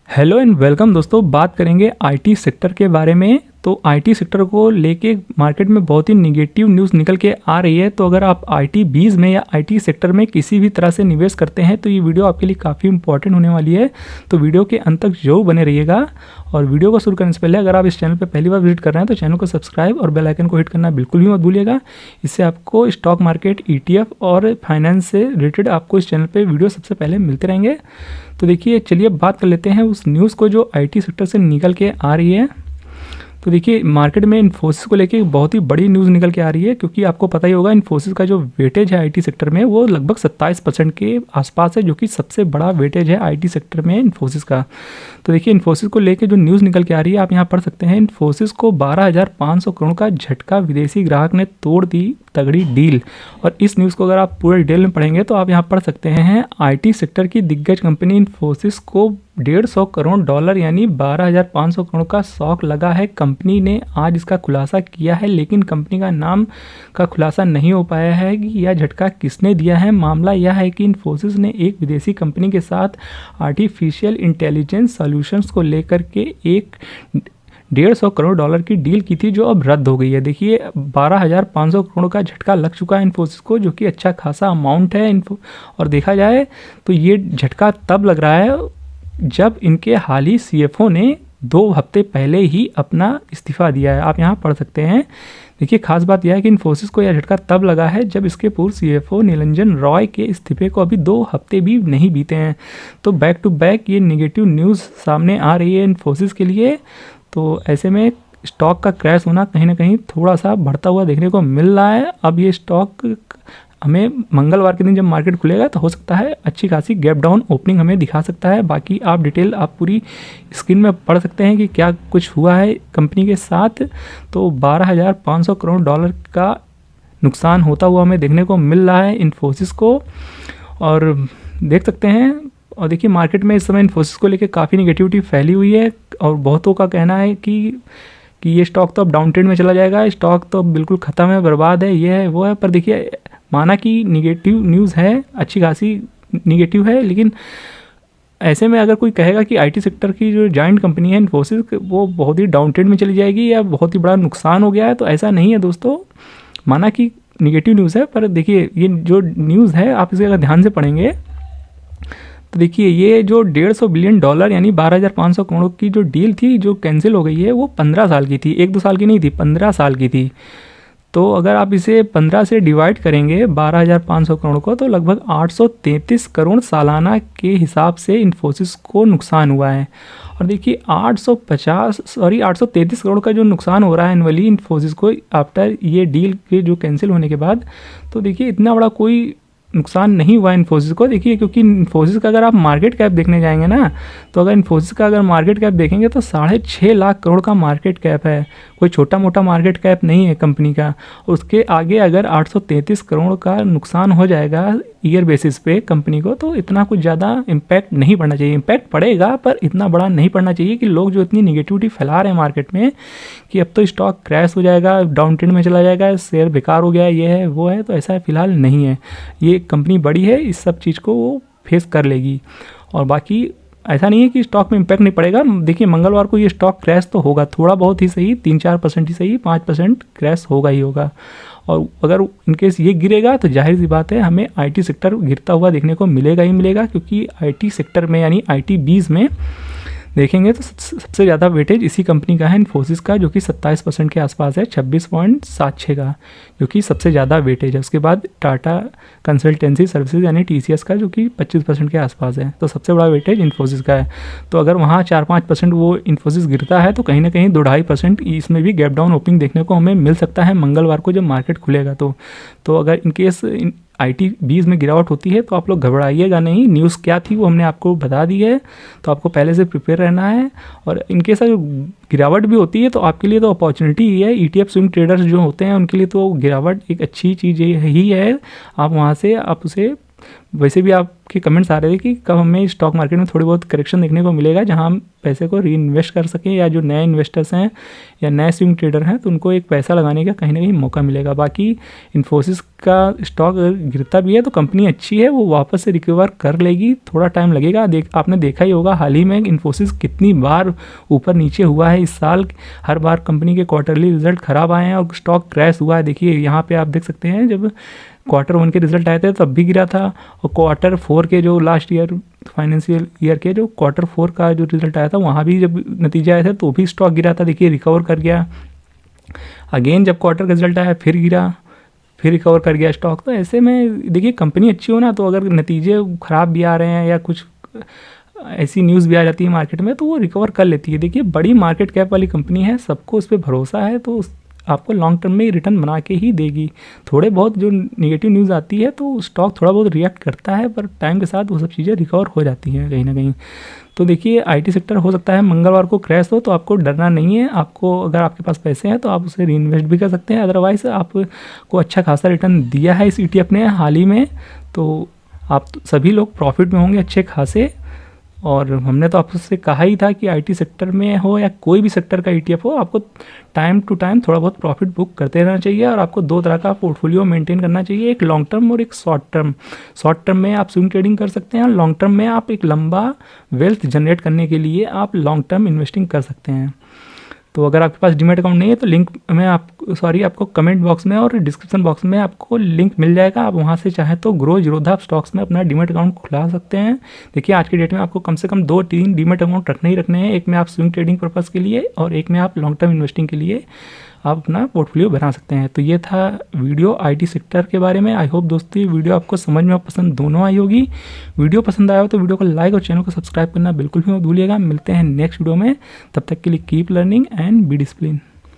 Hello and welcome दोस्तों। बात करेंगे आईटी सेक्टर के बारे में। तो आईटी सेक्टर को लेके मार्केट में बहुत ही निगेटिव न्यूज़ निकल के आ रही है। तो अगर आप आईटी बीज में या आईटी सेक्टर में किसी भी तरह से निवेश करते हैं तो ये वीडियो आपके लिए काफ़ी इंपॉर्टेंट होने वाली है। तो वीडियो के अंत तक जरूर बने रहिएगा। और वीडियो को शुरू करने से पहले अगर आप इस चैनल पर पहली बार विजिट कर रहे हैं तो चैनल को सब्सक्राइब और बेल आइकन को हिट करना बिल्कुल भी मत भूलिएगा। इससे आपको स्टॉक मार्केट, ईटीएफ और फाइनेंस से रिलेटेड आपको इस चैनल पर वीडियो सबसे पहले मिलते रहेंगे। तो देखिए, चलिए बात कर लेते हैं उस न्यूज़ को जो आईटी सेक्टर से निकल के आ रही है। तो देखिए, मार्केट में इन्फोसिस को लेके बहुत ही बड़ी न्यूज़ निकल के आ रही है, क्योंकि आपको पता ही होगा इन्फोसिस का जो वेटेज है आईटी सेक्टर में वो लगभग 27% के आसपास है, जो कि सबसे बड़ा वेटेज है आईटी सेक्टर में इन्फोसिस का। तो देखिए, इन्फोसिस को लेके जो न्यूज़ निकल के आ रही है आप यहाँ पढ़ सकते हैं। इन्फोसिस को 12,500 करोड़ का झटका, विदेशी ग्राहक ने तोड़ दी तगड़ी डील। और इस न्यूज़ को अगर आप पूरे डिटेल में पढ़ेंगे तो आप यहाँ पढ़ सकते हैं, आईटी सेक्टर की दिग्गज कंपनी इन्फोसिस को $150 करोड़ यानी 12,500 करोड़ का शॉक लगा है। कंपनी ने आज इसका खुलासा किया है, लेकिन कंपनी का नाम का खुलासा नहीं हो पाया है कि यह झटका किसने दिया है। मामला यह है कि इन्फोसिस ने एक विदेशी कंपनी के साथ आर्टिफिशियल इंटेलिजेंस सॉल्यूशंस को लेकर के एक $150 करोड़ की डील की थी, जो अब रद्द हो गई है। देखिए, 12,500 करोड़ का झटका लग चुका है इन्फोसिस को, जो कि अच्छा खासा अमाउंट है। और देखा जाए तो ये झटका तब लग रहा है जब इनके हाल ही सीएफओ ने 2 हफ्ते पहले ही अपना इस्तीफा दिया है। आप यहाँ पढ़ सकते हैं। देखिए, खास बात यह है कि इन्फोसिस को यह झटका तब लगा है जब इसके पूर्व सीएफओ नीलंजन रॉय के इस्तीफे को अभी 2 हफ्ते भी नहीं बीते हैं। तो बैक टू बैक ये नेगेटिव न्यूज़ सामने आ रही है इन्फोसिस के लिए। तो ऐसे में स्टॉक का क्रैश होना कहीं ना कहीं थोड़ा सा बढ़ता हुआ देखने को मिल रहा है। अब ये स्टॉक हमें मंगलवार के दिन जब मार्केट खुलेगा तो हो सकता है अच्छी खासी गैप डाउन ओपनिंग हमें दिखा सकता है। बाकी आप डिटेल आप पूरी स्क्रीन में पढ़ सकते हैं कि क्या कुछ हुआ है कंपनी के साथ। तो 12,500 करोड़ का नुकसान होता हुआ हमें देखने को मिल रहा है इन्फोसिस को, और देख सकते हैं। और देखिए, मार्केट में इस समय इन्फोसिस को लेकर काफ़ी निगेटिविटी फैली हुई है, और बहुतों का कहना है कि ये स्टॉक तो अब डाउन ट्रेंड में चला जाएगा, स्टॉक तो बिल्कुल ख़त्म है, बर्बाद है, ये है वो है। पर देखिए, माना कि निगेटिव न्यूज़ है, अच्छी खासी निगेटिव है, लेकिन ऐसे में अगर कोई कहेगा कि आईटी सेक्टर की जो जॉइंट कंपनी है इन्फोसिस वो बहुत ही डाउन ट्रेंड में चली जाएगी या बहुत ही बड़ा नुकसान हो गया है, तो ऐसा नहीं है दोस्तों। माना कि निगेटिव न्यूज़ है, पर देखिए ये जो न्यूज़ है आप इसे अगर ध्यान से पढ़ेंगे तो देखिए, ये जो $150 बिलियन यानी 12,500 करोड़ की जो डील थी जो कैंसिल हो गई है, वो 15 साल की थी, 1-2 साल की नहीं थी, 15 साल की थी। तो अगर आप इसे 15 से डिवाइड करेंगे 12,500 करोड़ को, तो लगभग 833 करोड़ सालाना के हिसाब से इन्फोसिस को नुकसान हुआ है। और देखिए, 833 करोड़ का जो नुकसान हो रहा है एनुअली इन्फोसिस को आफ्टर ये डील के जो कैंसिल होने के बाद, तो देखिए इतना बड़ा कोई नुकसान नहीं हुआ इन्फोसिस को। देखिए, क्योंकि इन्फोसिस का अगर आप मार्केट कैप देखने जाएंगे ना, तो अगर इन्फोसिस का अगर मार्केट कैप देखेंगे तो 6.5 लाख करोड़ का मार्केट कैप है। कोई छोटा मोटा मार्केट कैप नहीं है कंपनी का। उसके आगे अगर 833 करोड़ का नुकसान हो जाएगा ईयर बेसिस पे कंपनी को, तो इतना कुछ ज़्यादा इम्पैक्ट नहीं पड़ना चाहिए। इम्पैक्ट पड़ेगा पर इतना बड़ा नहीं पड़ना चाहिए कि लोग जो इतनी निगेटिविटी फैला रहे हैं मार्केट में कि अब तो स्टॉक क्रैश हो जाएगा, डाउन ट्रेंड में चला जाएगा, शेयर बेकार हो गया, ये है वो है, तो ऐसा फिलहाल नहीं है। ये कंपनी बड़ी है, इस सब चीज़ को वो फेस कर लेगी। और बाकी ऐसा नहीं है कि स्टॉक में इम्पैक्ट नहीं पड़ेगा। देखिए, मंगलवार को ये स्टॉक क्रैश तो होगा, थोड़ा बहुत ही सही, 3-4% ही सही, 5% क्रैश होगा ही होगा। और अगर इनकेस ये गिरेगा तो जाहिर सी बात है हमें आईटी सेक्टर गिरता हुआ देखने को मिलेगा ही मिलेगा, क्योंकि आईटी सेक्टर में यानी आईटी बीज में देखेंगे तो सबसे ज़्यादा वेटेज इसी कंपनी का है इन्फोसिस का, जो कि 27% के आसपास है, 26.76 का, जो कि सबसे ज़्यादा वेटेज है। उसके बाद टाटा कंसल्टेंसी सर्विसेज यानी टीसीएस का, जो कि 25% के आसपास है। तो सबसे बड़ा वेटेज इन्फोसिस का है। तो अगर वहाँ 4-5% वो इन्फोसिस गिरता है तो कहीं ना कहीं 2-2.5% इसमें भी गैप डाउन ओपनिंग देखने को हमें मिल सकता है मंगलवार को जब मार्केट खुलेगा। तो अगर इनकेस आईटी बीज में गिरावट होती है तो आप लोग घबराइएगा नहीं। न्यूज़ क्या थी वो हमने आपको बता दी है, तो आपको पहले से प्रिपेयर रहना है। और इनकेस अगर गिरावट भी होती है तो आपके लिए तो अपॉर्चुनिटी ही है। ईटीएफ स्विंग ट्रेडर्स जो होते हैं उनके लिए तो गिरावट एक अच्छी चीज़ ही है। आप वहाँ से आप उसे वैसे भी आपके कमेंट्स आ रहे थे कि कब हमें स्टॉक मार्केट में थोड़ी बहुत करेक्शन देखने को मिलेगा जहां हम पैसे को री इन्वेस्ट कर सकें, या जो नए इन्वेस्टर्स हैं या नए स्विंग ट्रेडर हैं तो उनको एक पैसा लगाने का कहीं ना कहीं मौका मिलेगा। बाकी इन्फोसिस का स्टॉक गिरता भी है तो कंपनी अच्छी है, वो वापस से रिकवर कर लेगी, थोड़ा टाइम लगेगा। आपने देखा ही होगा हाल ही में इन्फोसिस कितनी बार ऊपर नीचे हुआ है इस साल, हर बार कंपनी के क्वार्टरली रिजल्ट खराब आए हैं और स्टॉक क्रैश हुआ है। देखिए यहाँ पे आप देख सकते हैं जब Q1 के रिजल्ट आए थे तब भी गिरा था, और Q4 के जो लास्ट ईयर फाइनेंशियल ईयर के जो Q4 का जो रिजल्ट आया था वहाँ भी जब नतीजे आए थे तो भी स्टॉक गिरा था। देखिए रिकवर कर गया, अगेन जब क्वार्टर का रिजल्ट आया फिर गिरा, फिर रिकवर कर गया स्टॉक। तो ऐसे में देखिए कंपनी अच्छी हो ना, तो अगर नतीजे ख़राब भी आ रहे हैं या कुछ ऐसी न्यूज़ भी आ जाती है मार्केट में तो वो रिकवर कर लेती है। देखिए बड़ी मार्केट कैप वाली कंपनी है, सबको उस पर भरोसा है, तो आपको लॉन्ग टर्म में रिटर्न बना के ही देगी। थोड़े बहुत जो नेगेटिव न्यूज़ आती है तो स्टॉक थोड़ा बहुत रिएक्ट करता है, पर टाइम के साथ वो सब चीज़ें रिकवर हो जाती हैं कहीं ना कहीं। तो देखिए IT सेक्टर हो सकता है मंगलवार को क्रैश हो, तो आपको डरना नहीं है। आपको अगर आपके पास पैसे हैं तो आप उसे री इन्वेस्ट भी कर सकते हैं, अदरवाइज़ आपको अच्छा खासा रिटर्न दिया है इस ETF ने हाल ही में, तो आप सभी लोग प्रॉफिट में होंगे अच्छे खासे। और हमने तो आपसे कहा ही था कि IT सेक्टर में हो या कोई भी सेक्टर का ETF हो, आपको टाइम टू टाइम थोड़ा बहुत प्रॉफिट बुक करते रहना चाहिए, और आपको दो तरह का पोर्टफोलियो मेंटेन करना चाहिए, एक लॉन्ग टर्म और एक शॉर्ट टर्म। शॉर्ट टर्म में आप स्विंग ट्रेडिंग कर सकते हैं, और लॉन्ग टर्म में आप एक लंबा वेल्थ जनरेट करने के लिए आप लॉन्ग टर्म इन्वेस्टिंग कर सकते हैं। तो अगर आपके पास डीमैट अकाउंट नहीं है तो लिंक में आपको कमेंट बॉक्स में और डिस्क्रिप्शन बॉक्स में आपको लिंक मिल जाएगा, आप वहां से चाहें तो ग्रो जीरोधा स्टॉक्स में अपना डीमैट अकाउंट खुला सकते हैं। देखिए आज के डेट में आपको कम से कम 2-3 डीमैट अकाउंट रखने ही रखने हैं, एक में आप स्विंग ट्रेडिंग पर्पज़ के लिए और एक में आप लॉन्ग टर्म इन्वेस्टिंग के लिए आप अपना पोर्टफोलियो बना सकते हैं। तो ये था वीडियो IT सेक्टर के बारे में। आई होप दोस्तों ये वीडियो आपको समझ में पसंद दोनों आई होगी। वीडियो पसंद आया हो तो वीडियो को लाइक और चैनल को सब्सक्राइब करना बिल्कुल भी मत भूलिएगा। मिलते हैं नेक्स्ट वीडियो में, तब तक के लिए keep learning and be discipline.